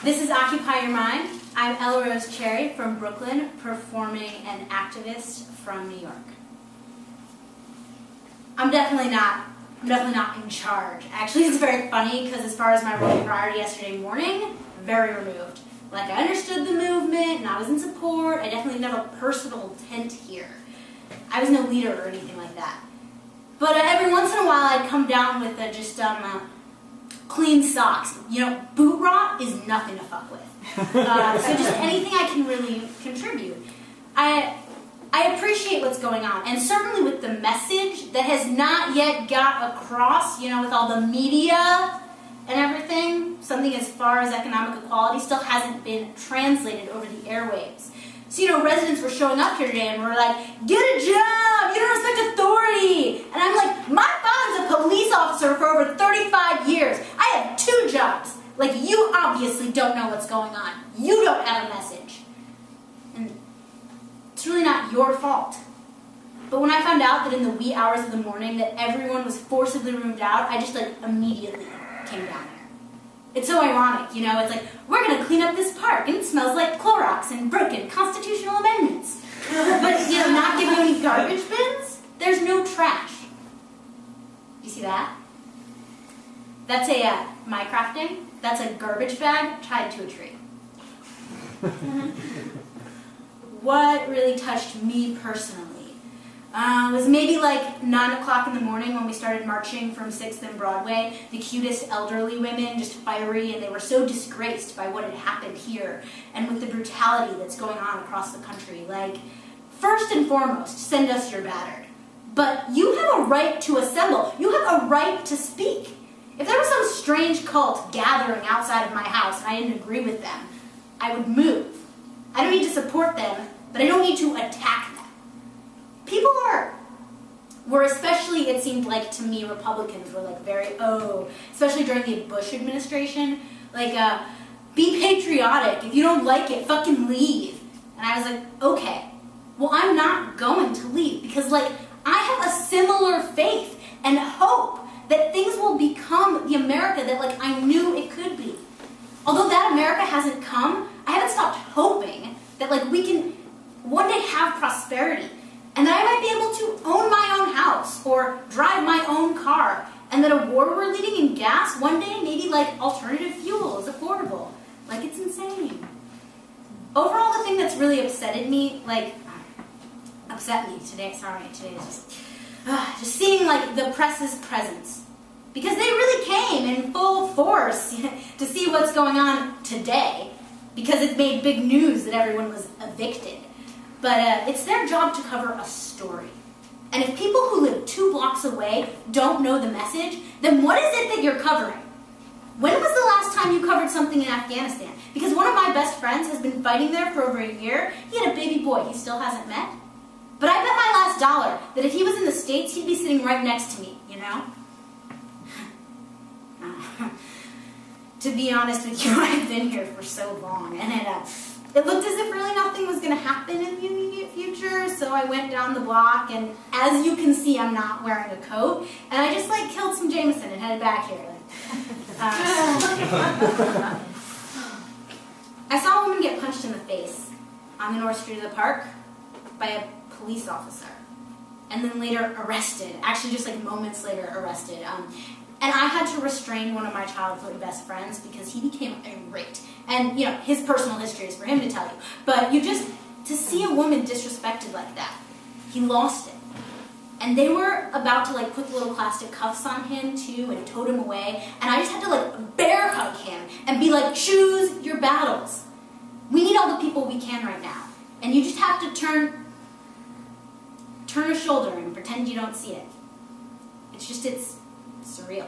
This is Occupy Your Mind. I'm EllaRose Cherry from Brooklyn, performing and activist from New York. I'm definitely not in charge. Actually, it's very funny because as far as my role prior to yesterday morning, very removed. Like, I understood the movement and I was in support. I definitely didn't have a personal tent here. I was no leader or anything like that. But every once in a while I'd come down with clean socks. You know, boot rot is nothing to fuck with. So just anything I can really contribute. I appreciate what's going on, and certainly with the message that has not yet got across, you know, with all the media and everything, something as far as economic equality still hasn't been translated over the airwaves. So, you know, residents were showing up here today and were like, get a job, you don't respect authority. And I'm like, my father's a police officer for over 35 years. I have 2 jobs. Like, you obviously don't know what's going on. You don't have a message. And it's really not your fault. But when I found out that in the wee hours of the morning that everyone was forcibly roomed out, I just, like, immediately came down here. It's so ironic, you know, it's like, we're going to clean up this park, and it smells like Clorox and broken constitutional amendments. But, you know, not give you any garbage bins? There's no trash. You see that? That's my crafting. That's a garbage bag tied to a tree. What really touched me personally was maybe like 9 o'clock in the morning when we started marching from 6th and Broadway. The cutest elderly women, just fiery, and they were so disgraced by what had happened here and with the brutality that's going on across the country. Like, first and foremost, send us your battered. But you have a right to assemble. You have a right to speak. If there was some strange cult gathering outside of my house and I didn't agree with them, I would move. I don't need to support them, but I don't need to attack them. People were especially, it seemed like to me, Republicans were like very, especially during the Bush administration, like, be patriotic. If you don't like it, fucking leave. And I was like, okay, well, I'm not going to leave because, like, I have a similar faith and hope that things will become the America that, like, I knew it could be. Although that America hasn't come, I haven't stopped hoping that, like, we can one day have prosperity and that I might be able to own my own house or drive my own car, and that a war we're leading in gas one day, maybe, like, alternative fuel is affordable. Like, it's insane. Overall, the thing that's really upset me today is just seeing, like, the press's presence. Because they really came in full force to see what's going on today, because it made big news that everyone was evicted. But it's their job to cover a story. And if people who live 2 blocks away don't know the message, then what is it that you're covering? When was the last time you covered something in Afghanistan? Because one of my best friends has been fighting there for over a year. He had a baby boy he still hasn't met. But I bet my last dollar that if he was in the States, he'd be sitting right next to me, you know? To be honest with you, I've been here for so long, and it looked as if really nothing was going to happen in the immediate future, so I went down the block, and as you can see, I'm not wearing a coat, and I just, like, killed some Jameson and headed back here. I saw a woman get punched in the face on the North Street of the park by a police officer, and then later arrested, actually just, like, moments later arrested. And I had to restrain one of my childhood best friends because he became irate. And, you know, his personal history is for him to tell you. But to see a woman disrespected like that, he lost it. And they were about to, like, put the little plastic cuffs on him, too, and tote him away. And I just had to, like, bear hug him and be like, choose your battles. We need all the people we can right now. And you just have to turn a shoulder and pretend you don't see it. It's surreal.